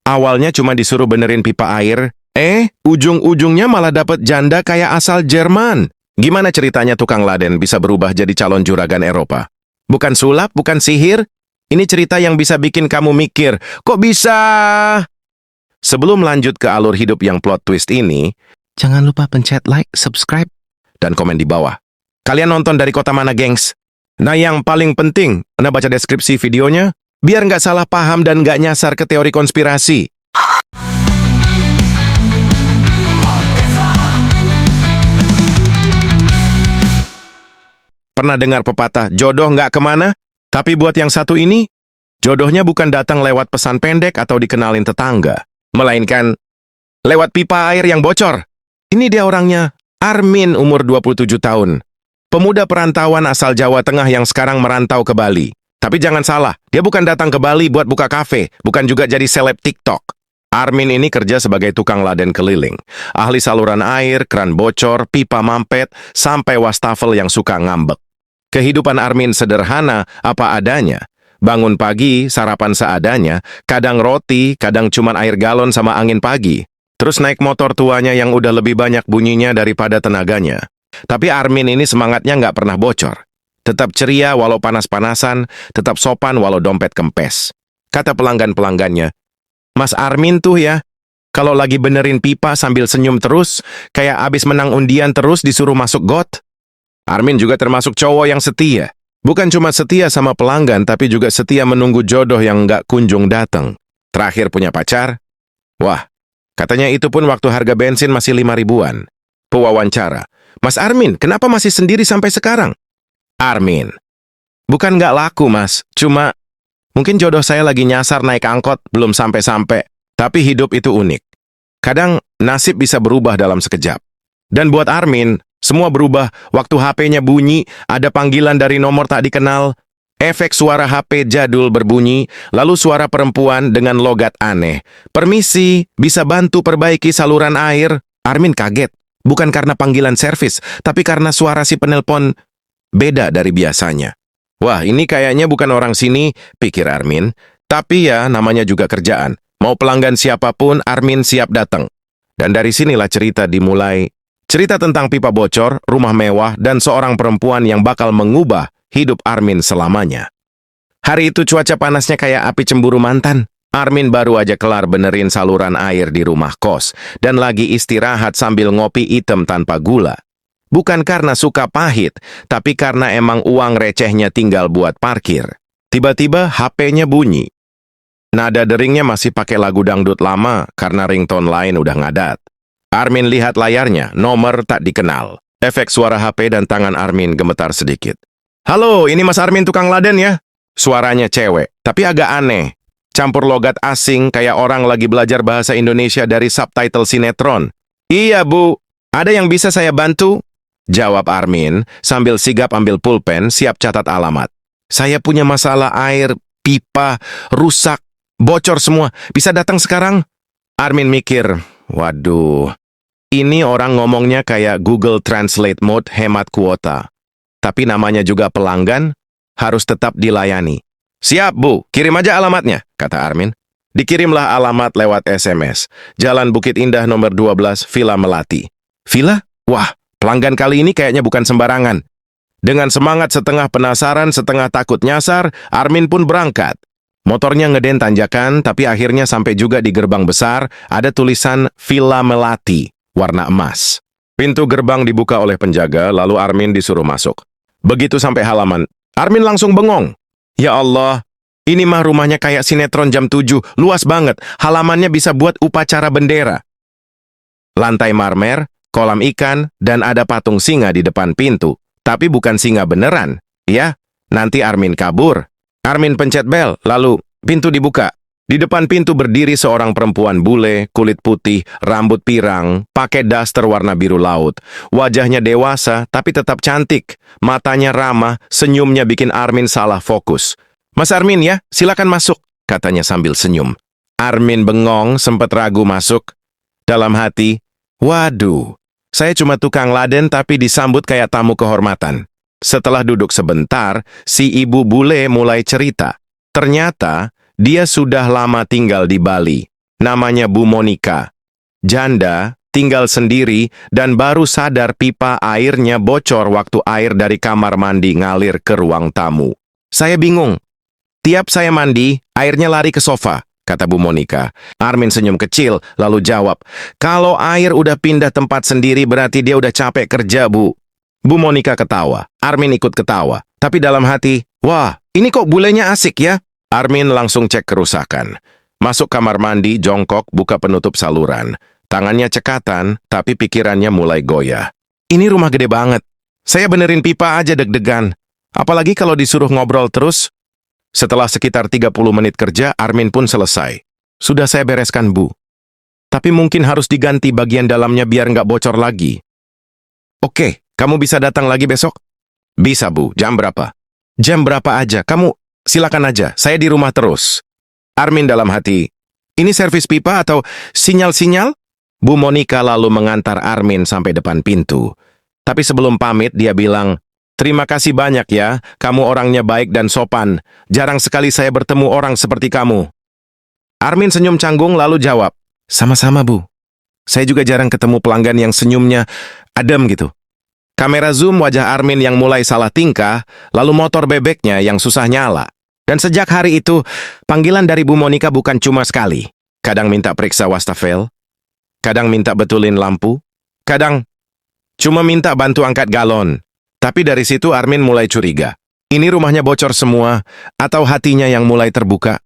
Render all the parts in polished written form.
Awalnya cuma disuruh benerin pipa air, ujung-ujungnya malah dapet janda kayak asal Jerman. Gimana ceritanya tukang laden bisa berubah jadi calon juragan Eropa? Bukan sulap, bukan sihir. Ini cerita yang bisa bikin kamu mikir, kok bisa? Sebelum lanjut ke alur hidup yang plot twist ini, jangan lupa pencet like, subscribe, dan komen di bawah. Kalian nonton dari kota mana, gengs? Nah, yang paling penting, Anda baca deskripsi videonya, biar nggak salah paham dan nggak nyasar ke teori konspirasi. Pernah dengar pepatah, jodoh nggak kemana? Tapi buat yang satu ini, jodohnya bukan datang lewat pesan pendek atau dikenalin tetangga, melainkan lewat pipa air yang bocor. Ini dia orangnya, Armin, umur 27 tahun. Pemuda perantauan asal Jawa Tengah yang sekarang merantau ke Bali. Tapi jangan salah, dia bukan datang ke Bali buat buka kafe, bukan juga jadi seleb TikTok. Armin ini kerja sebagai tukang laden keliling. Ahli saluran air, keran bocor, pipa mampet, sampai wastafel yang suka ngambek. Kehidupan Armin sederhana, apa adanya. Bangun pagi, sarapan seadanya, kadang roti, kadang cuman air galon sama angin pagi. Terus naik motor tuanya yang udah lebih banyak bunyinya daripada tenaganya. Tapi Armin ini semangatnya nggak pernah bocor. Tetap ceria walau panas-panasan, tetap sopan walau dompet kempes. Kata pelanggan-pelanggannya, Mas Armin tuh ya, kalau lagi benerin pipa sambil senyum terus, kayak abis menang undian terus disuruh masuk got. Armin juga termasuk cowok yang setia. Bukan cuma setia sama pelanggan, tapi juga setia menunggu jodoh yang nggak kunjung datang. Terakhir punya pacar? Wah, katanya itu pun waktu harga bensin masih 5 ribuan. Pewawancara, Mas Armin, kenapa masih sendiri sampai sekarang? Armin, bukan nggak laku mas, cuma mungkin jodoh saya lagi nyasar naik angkot, belum sampai-sampai. Tapi hidup itu unik. Kadang nasib bisa berubah dalam sekejap. Dan buat Armin, semua berubah waktu HP-nya bunyi, ada panggilan dari nomor tak dikenal, efek suara HP jadul berbunyi, lalu suara perempuan dengan logat aneh. Permisi, bisa bantu perbaiki saluran air? Armin kaget. Bukan karena panggilan servis, tapi karena suara si penelpon beda dari biasanya. Wah, ini kayaknya bukan orang sini, pikir Armin. Tapi ya, namanya juga kerjaan. Mau pelanggan siapapun, Armin siap datang. Dan dari sinilah cerita dimulai. Cerita tentang pipa bocor, rumah mewah, dan seorang perempuan yang bakal mengubah hidup Armin selamanya. Hari itu cuaca panasnya kayak api cemburu mantan. Armin baru aja kelar benerin saluran air di rumah kos, dan lagi istirahat sambil ngopi hitam tanpa gula. Bukan karena suka pahit, tapi karena emang uang recehnya tinggal buat parkir. Tiba-tiba HP-nya bunyi. Nada deringnya masih pakai lagu dangdut lama karena ringtone lain udah ngadat. Armin lihat layarnya, nomor tak dikenal. Efek suara HP dan tangan Armin gemetar sedikit. Halo, ini Mas Armin tukang laden ya? Suaranya cewek, tapi agak aneh. Campur logat asing kayak orang lagi belajar bahasa Indonesia dari subtitle sinetron. Iya bu, ada yang bisa saya bantu? Jawab Armin sambil sigap ambil pulpen siap catat alamat. Saya punya masalah air, pipa, rusak, bocor semua. Bisa datang sekarang? Armin mikir, waduh, ini orang ngomongnya kayak Google Translate mode hemat kuota. Tapi namanya juga pelanggan, harus tetap dilayani. Siap bu, kirim aja alamatnya, kata Armin. Dikirimlah alamat lewat SMS. Jalan Bukit Indah nomor 12, Villa Melati. Villa? Wah, pelanggan kali ini kayaknya bukan sembarangan. Dengan semangat setengah penasaran, setengah takut nyasar, Armin pun berangkat. Motornya ngeden tanjakan, tapi akhirnya sampai juga di gerbang besar, ada tulisan Villa Melati, warna emas. Pintu gerbang dibuka oleh penjaga, lalu Armin disuruh masuk. Begitu sampai halaman, Armin langsung bengong. Ya Allah, ini mah rumahnya kayak sinetron jam 7, luas banget, halamannya bisa buat upacara bendera. Lantai marmer, kolam ikan, dan ada patung singa di depan pintu. Tapi bukan singa beneran, ya. Nanti Armin kabur. Armin pencet bel, lalu pintu dibuka. Di depan pintu berdiri seorang perempuan bule, kulit putih, rambut pirang, pakai daster warna biru laut. Wajahnya dewasa, tapi tetap cantik. Matanya ramah, senyumnya bikin Armin salah fokus. Mas Armin ya, silakan masuk, katanya sambil senyum. Armin bengong, sempat ragu masuk. Dalam hati, waduh, saya cuma tukang laden tapi disambut kayak tamu kehormatan. Setelah duduk sebentar, si ibu bule mulai cerita. Ternyata, dia sudah lama tinggal di Bali. Namanya Bu Monika. Janda, tinggal sendiri, dan baru sadar pipa airnya bocor waktu air dari kamar mandi ngalir ke ruang tamu. Saya bingung. Tiap saya mandi, airnya lari ke sofa, kata Bu Monika. Armin senyum kecil, lalu jawab, kalau air udah pindah tempat sendiri berarti dia udah capek kerja, Bu. Bu Monika ketawa. Armin ikut ketawa. Tapi dalam hati, wah, ini kok bulenya asik ya? Armin langsung cek kerusakan. Masuk kamar mandi, jongkok, buka penutup saluran. Tangannya cekatan, tapi pikirannya mulai goyah. Ini rumah gede banget. Saya benerin pipa aja deg-degan. Apalagi kalau disuruh ngobrol terus. Setelah sekitar 30 menit kerja, Armin pun selesai. Sudah saya bereskan, Bu. Tapi mungkin harus diganti bagian dalamnya biar nggak bocor lagi. Oke, kamu bisa datang lagi besok? Bisa, Bu. Jam berapa? Jam berapa aja. Kamu silakan aja. Saya di rumah terus. Armin dalam hati, ini servis pipa atau sinyal-sinyal? Bu Monika lalu mengantar Armin sampai depan pintu. Tapi sebelum pamit, dia bilang, terima kasih banyak ya, kamu orangnya baik dan sopan. Jarang sekali saya bertemu orang seperti kamu. Armin senyum canggung lalu jawab, sama-sama, Bu. Saya juga jarang ketemu pelanggan yang senyumnya adem gitu. Kamera zoom wajah Armin yang mulai salah tingkah, lalu motor bebeknya yang susah nyala. Dan sejak hari itu, panggilan dari Bu Monika bukan cuma sekali. Kadang minta periksa wastafel, kadang minta betulin lampu, kadang cuma minta bantu angkat galon. Tapi dari situ Armin mulai curiga. Ini rumahnya bocor semua, atau hatinya yang mulai terbuka?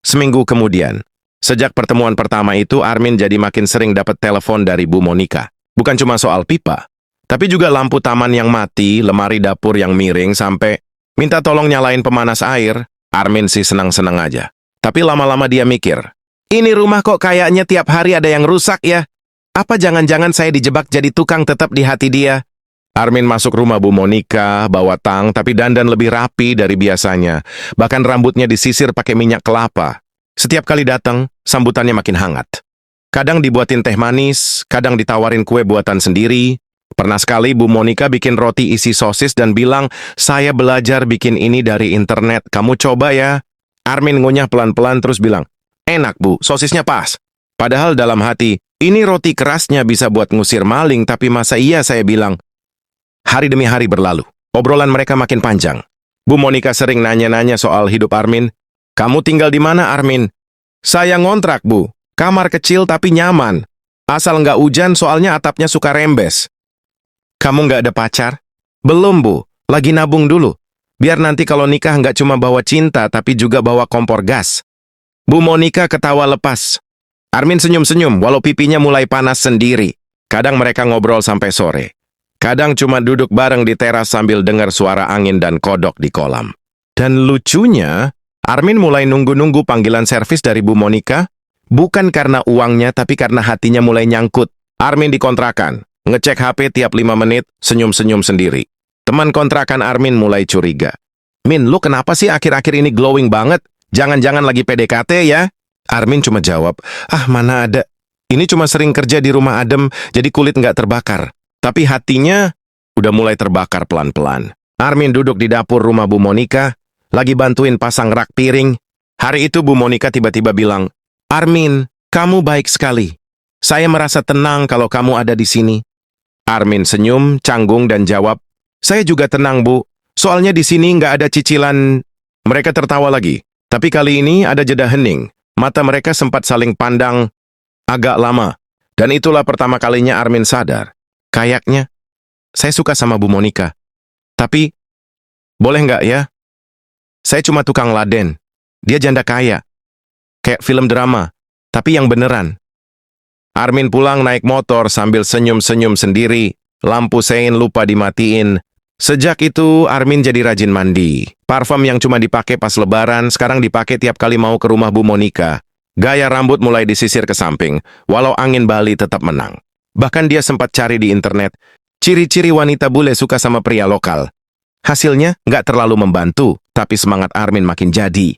Seminggu kemudian, sejak pertemuan pertama itu, Armin jadi makin sering dapat telepon dari Bu Monika. Bukan cuma soal pipa, tapi juga lampu taman yang mati, lemari dapur yang miring, sampai minta tolong nyalain pemanas air. Armin sih senang-senang aja. Tapi lama-lama dia mikir, ini rumah kok kayaknya tiap hari ada yang rusak ya? Apa jangan-jangan saya dijebak jadi tukang tetap di hati dia? Armin masuk rumah Bu Monika, bawa tang, tapi dandan lebih rapi dari biasanya. Bahkan rambutnya disisir pakai minyak kelapa. Setiap kali datang, sambutannya makin hangat. Kadang dibuatin teh manis, kadang ditawarin kue buatan sendiri. Pernah sekali Bu Monika bikin roti isi sosis dan bilang, saya belajar bikin ini dari internet, kamu coba ya. Armin ngunyah pelan-pelan terus bilang, enak Bu, sosisnya pas. Padahal dalam hati, ini roti kerasnya bisa buat ngusir maling, tapi masa iya saya bilang. Hari demi hari berlalu, obrolan mereka makin panjang. Bu Monika sering nanya-nanya soal hidup Armin. Kamu tinggal di mana Armin? Saya ngontrak Bu, kamar kecil tapi nyaman. Asal nggak hujan soalnya atapnya suka rembes. Kamu nggak ada pacar? Belum, Bu. Lagi nabung dulu. Biar nanti kalau nikah nggak cuma bawa cinta, tapi juga bawa kompor gas. Bu Monika ketawa lepas. Armin senyum-senyum, walau pipinya mulai panas sendiri. Kadang mereka ngobrol sampai sore. Kadang cuma duduk bareng di teras sambil dengar suara angin dan kodok di kolam. Dan lucunya, Armin mulai nunggu-nunggu panggilan servis dari Bu Monika. Bukan karena uangnya, tapi karena hatinya mulai nyangkut. Armin dikontrakan. Ngecek HP tiap 5 menit, senyum-senyum sendiri. Teman kontrakan Armin mulai curiga. Min, lu kenapa sih akhir-akhir ini glowing banget? Jangan-jangan lagi PDKT ya? Armin cuma jawab, ah mana ada. Ini cuma sering kerja di rumah adem, jadi kulit nggak terbakar. Tapi hatinya udah mulai terbakar pelan-pelan. Armin duduk di dapur rumah Bu Monika, lagi bantuin pasang rak piring. Hari itu Bu Monika tiba-tiba bilang, Armin, kamu baik sekali. Saya merasa tenang kalau kamu ada di sini. Armin senyum, canggung dan jawab, saya juga tenang Bu, soalnya di sini nggak ada cicilan. Mereka tertawa lagi, tapi kali ini ada jeda hening. Mata mereka sempat saling pandang agak lama. Dan itulah pertama kalinya Armin sadar. Kayaknya, saya suka sama Bu Monika. Tapi, boleh nggak ya? Saya cuma tukang laden. Dia janda kaya. Kayak film drama, tapi yang beneran. Armin pulang naik motor sambil senyum-senyum sendiri. Lampu sein lupa dimatiin. Sejak itu, Armin jadi rajin mandi. Parfum yang cuma dipakai pas lebaran, sekarang dipakai tiap kali mau ke rumah Bu Monika. Gaya rambut mulai disisir ke samping, walau angin Bali tetap menang. Bahkan dia sempat cari di internet, ciri-ciri wanita bule suka sama pria lokal. Hasilnya, nggak terlalu membantu, tapi semangat Armin makin jadi.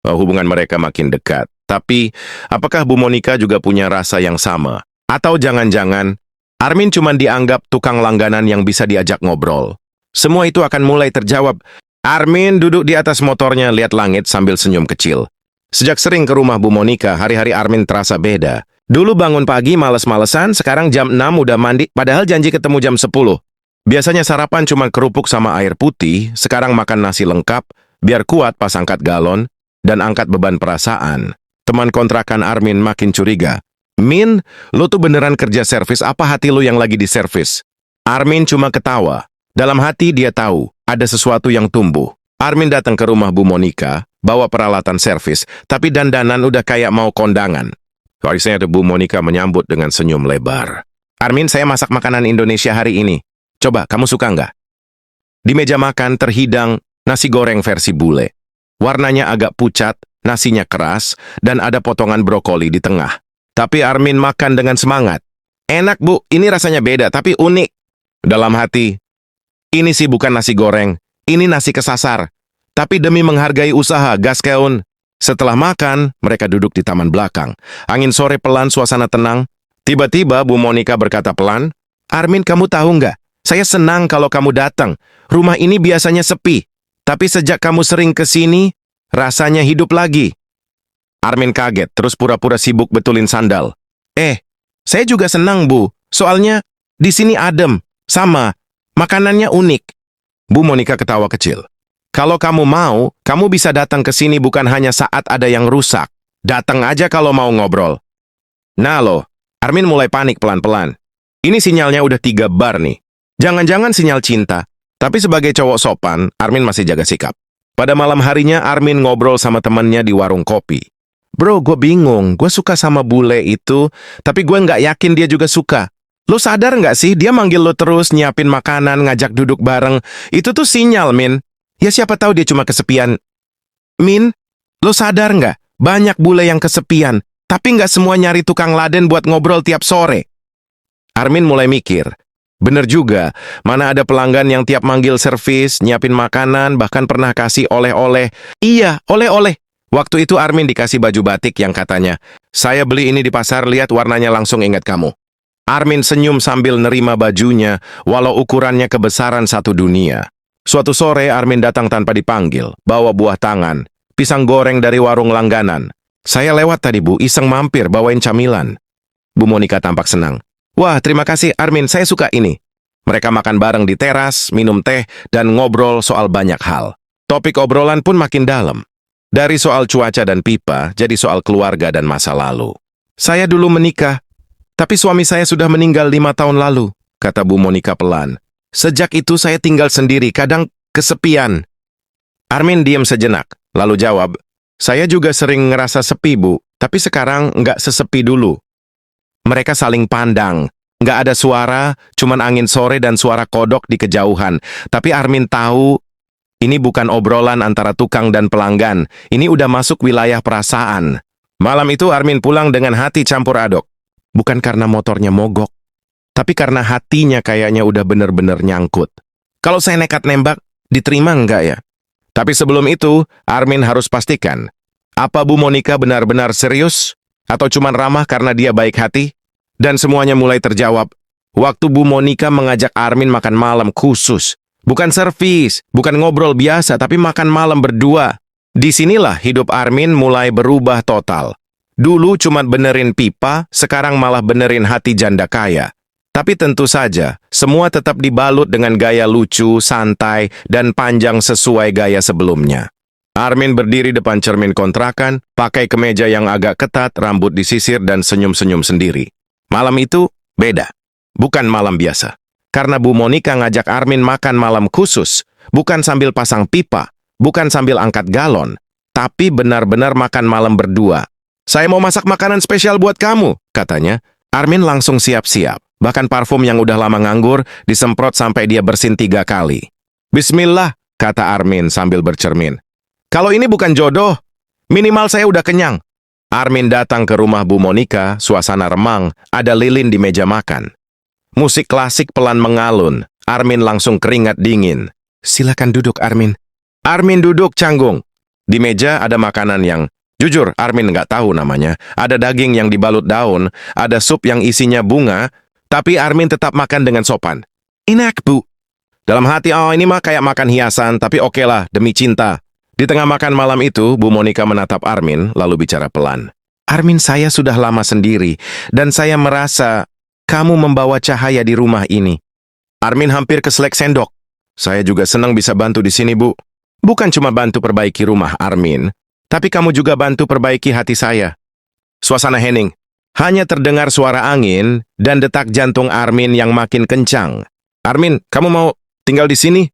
Hubungan mereka makin dekat. Tapi, apakah Bu Monika juga punya rasa yang sama? Atau jangan-jangan, Armin cuma dianggap tukang langganan yang bisa diajak ngobrol? Semua itu akan mulai terjawab. Armin duduk di atas motornya, lihat langit sambil senyum kecil. Sejak sering ke rumah Bu Monica, hari-hari Armin terasa beda. Dulu bangun pagi males-malesan, sekarang jam 6 udah mandi, padahal janji ketemu jam 10. Biasanya sarapan cuma kerupuk sama air putih, sekarang makan nasi lengkap, biar kuat pas angkat galon, dan angkat beban perasaan. Teman kontrakan Armin makin curiga. Min, lu tuh beneran kerja servis apa hati lu yang lagi di servis? Armin cuma ketawa. Dalam hati dia tahu, ada sesuatu yang tumbuh. Armin datang ke rumah Bu Monica, bawa peralatan servis, tapi dandanan udah kayak mau kondangan. Harusnya ada Bu Monica menyambut dengan senyum lebar. Armin, saya masak makanan Indonesia hari ini. Coba, kamu suka nggak? Di meja makan terhidang nasi goreng versi bule. Warnanya agak pucat, nasinya keras, dan ada potongan brokoli di tengah. Tapi Armin makan dengan semangat. Enak, Bu. Ini rasanya beda, tapi unik. Dalam hati, ini sih bukan nasi goreng. Ini nasi kesasar. Tapi demi menghargai usaha, gaskeun. Setelah makan, mereka duduk di taman belakang. Angin sore pelan, suasana tenang. Tiba-tiba Bu Monica berkata pelan, Armin, kamu tahu nggak? Saya senang kalau kamu datang. Rumah ini biasanya sepi. Tapi sejak kamu sering ke sini, rasanya hidup lagi. Armin kaget, terus pura-pura sibuk betulin sandal. Saya juga senang, Bu. Soalnya, di sini adem. Sama, makanannya unik. Bu Monica ketawa kecil. Kalau kamu mau, kamu bisa datang ke sini bukan hanya saat ada yang rusak. Datang aja kalau mau ngobrol. Nah loh, Armin mulai panik pelan-pelan. Ini sinyalnya udah 3 bar nih. Jangan-jangan sinyal cinta. Tapi sebagai cowok sopan, Armin masih jaga sikap. Pada malam harinya, Armin ngobrol sama temannya di warung kopi. Bro, gue bingung. Gue suka sama bule itu, tapi gue nggak yakin dia juga suka. Lo sadar nggak sih, dia manggil lo terus, nyiapin makanan, ngajak duduk bareng. Itu tuh sinyal, Min. Ya siapa tahu dia cuma kesepian. Min, lo sadar nggak? Banyak bule yang kesepian, tapi nggak semua nyari tukang laden buat ngobrol tiap sore. Armin mulai mikir. Bener juga, mana ada pelanggan yang tiap manggil servis, nyiapin makanan, bahkan pernah kasih oleh-oleh. Iya, oleh-oleh. Waktu itu Armin dikasih baju batik yang katanya, saya beli ini di pasar, lihat warnanya langsung ingat kamu. Armin senyum sambil nerima bajunya, walau ukurannya kebesaran satu dunia. Suatu sore, Armin datang tanpa dipanggil, bawa buah tangan, pisang goreng dari warung langganan. Saya lewat tadi, Bu, iseng mampir, bawain camilan. Bu Monica tampak senang. Wah, terima kasih, Armin, saya suka ini. Mereka makan bareng di teras, minum teh, dan ngobrol soal banyak hal. Topik obrolan pun makin dalam. Dari soal cuaca dan pipa, jadi soal keluarga dan masa lalu. Saya dulu menikah, tapi suami saya sudah meninggal 5 tahun lalu, kata Bu Monica pelan. Sejak itu saya tinggal sendiri, kadang kesepian. Armin diam sejenak, lalu jawab, saya juga sering ngerasa sepi, Bu, tapi sekarang nggak sesepi dulu. Mereka saling pandang, nggak ada suara, cuman angin sore dan suara kodok di kejauhan. Tapi Armin tahu, ini bukan obrolan antara tukang dan pelanggan, ini udah masuk wilayah perasaan. Malam itu Armin pulang dengan hati campur aduk. Bukan karena motornya mogok, tapi karena hatinya kayaknya udah bener-bener nyangkut. Kalau saya nekat nembak, diterima nggak ya? Tapi sebelum itu, Armin harus pastikan, apa Bu Monica benar-benar serius? Atau cuma ramah karena dia baik hati? Dan semuanya mulai terjawab. Waktu Bu Monica mengajak Armin makan malam khusus. Bukan servis, bukan ngobrol biasa, tapi makan malam berdua. Disinilah hidup Armin mulai berubah total. Dulu cuma benerin pipa, sekarang malah benerin hati janda kaya. Tapi tentu saja, semua tetap dibalut dengan gaya lucu, santai, dan panjang sesuai gaya sebelumnya. Armin berdiri depan cermin kontrakan, pakai kemeja yang agak ketat, rambut disisir, dan senyum-senyum sendiri. Malam itu beda. Bukan malam biasa. Karena Bu Monica ngajak Armin makan malam khusus, bukan sambil pasang pipa, bukan sambil angkat galon, tapi benar-benar makan malam berdua. Saya mau masak makanan spesial buat kamu, katanya. Armin langsung siap-siap. Bahkan parfum yang udah lama nganggur disemprot sampai dia bersin 3 kali. Bismillah, kata Armin sambil bercermin. Kalau ini bukan jodoh, minimal saya udah kenyang. Armin datang ke rumah Bu Monica, suasana remang, ada lilin di meja makan. Musik klasik pelan mengalun, Armin langsung keringat dingin. Silakan duduk, Armin. Armin duduk canggung. Di meja ada makanan yang, jujur, Armin nggak tahu namanya. Ada daging yang dibalut daun, ada sup yang isinya bunga, tapi Armin tetap makan dengan sopan. Enak, Bu. Dalam hati, oh ini mah kayak makan hiasan, tapi oke lah, demi cinta. Di tengah makan malam itu, Bu Monica menatap Armin, lalu bicara pelan. Armin, saya sudah lama sendiri, dan saya merasa kamu membawa cahaya di rumah ini. Armin hampir keselek sendok. Saya juga senang bisa bantu di sini, Bu. Bukan cuma bantu perbaiki rumah Armin, tapi kamu juga bantu perbaiki hati saya. Suasana hening. Hanya terdengar suara angin dan detak jantung Armin yang makin kencang. Armin, kamu mau tinggal di sini?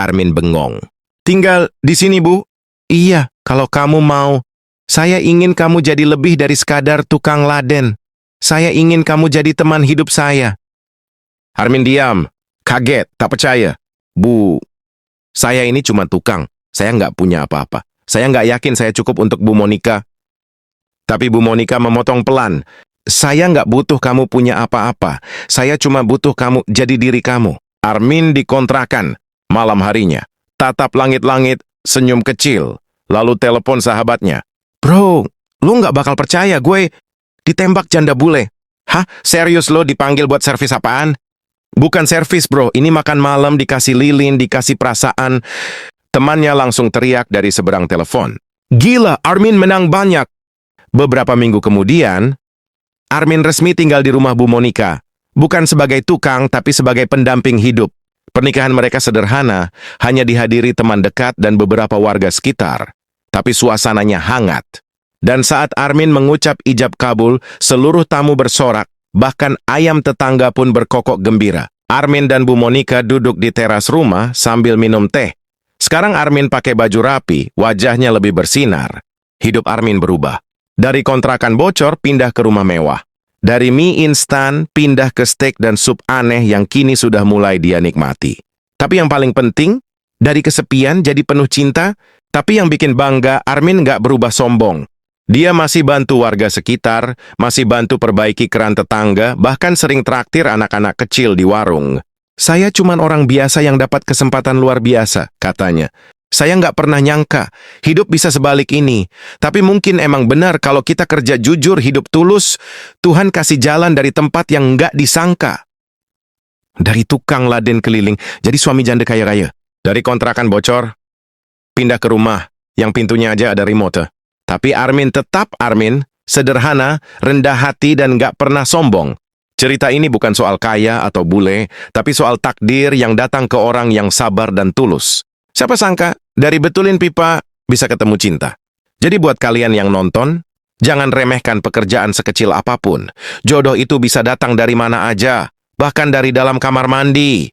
Armin bengong. Tinggal di sini, Bu? Iya, kalau kamu mau. Saya ingin kamu jadi lebih dari sekadar tukang laden. Saya ingin kamu jadi teman hidup saya. Armin diam. Kaget, tak percaya. Bu, saya ini cuma tukang. Saya nggak punya apa-apa. Saya nggak yakin saya cukup untuk Bu Monica. Tapi Bu Monica memotong pelan. Saya nggak butuh kamu punya apa-apa. Saya cuma butuh kamu jadi diri kamu. Armin dikontrakan. Malam harinya. Tatap langit-langit, senyum kecil. Lalu telepon sahabatnya. Bro, lu nggak bakal percaya gue ditembak janda bule. Hah? Serius lo dipanggil buat servis apaan? Bukan servis, bro. Ini makan malam, dikasih lilin, dikasih perasaan. Temannya langsung teriak dari seberang telepon. Gila, Armin menang banyak. Beberapa minggu kemudian, Armin resmi tinggal di rumah Bu Monica. Bukan sebagai tukang, tapi sebagai pendamping hidup. Pernikahan mereka sederhana, hanya dihadiri teman dekat dan beberapa warga sekitar. Tapi suasananya hangat. Dan saat Armin mengucap ijab kabul, seluruh tamu bersorak, bahkan ayam tetangga pun berkokok gembira. Armin dan Bu Monica duduk di teras rumah sambil minum teh. Sekarang Armin pakai baju rapi, wajahnya lebih bersinar. Hidup Armin berubah. Dari kontrakan bocor pindah ke rumah mewah. Dari mie instan pindah ke steak dan sup aneh yang kini sudah mulai dia nikmati. Tapi yang paling penting, dari kesepian jadi penuh cinta. Tapi yang bikin bangga, Armin nggak berubah sombong. Dia masih bantu warga sekitar, masih bantu perbaiki keran tetangga, bahkan sering traktir anak-anak kecil di warung. Saya cuman orang biasa yang dapat kesempatan luar biasa, katanya. Saya nggak pernah nyangka, hidup bisa sebalik ini. Tapi mungkin emang benar kalau kita kerja jujur, hidup tulus, Tuhan kasih jalan dari tempat yang nggak disangka. Dari tukang laden keliling, jadi suami janda kaya raya. Dari kontrakan bocor, pindah ke rumah, yang pintunya aja ada remote. Tapi Armin tetap Armin, sederhana, rendah hati dan nggak pernah sombong. Cerita ini bukan soal kaya atau bule, tapi soal takdir yang datang ke orang yang sabar dan tulus. Siapa sangka, dari betulin pipa bisa ketemu cinta. Jadi buat kalian yang nonton, jangan remehkan pekerjaan sekecil apapun. Jodoh itu bisa datang dari mana aja, bahkan dari dalam kamar mandi.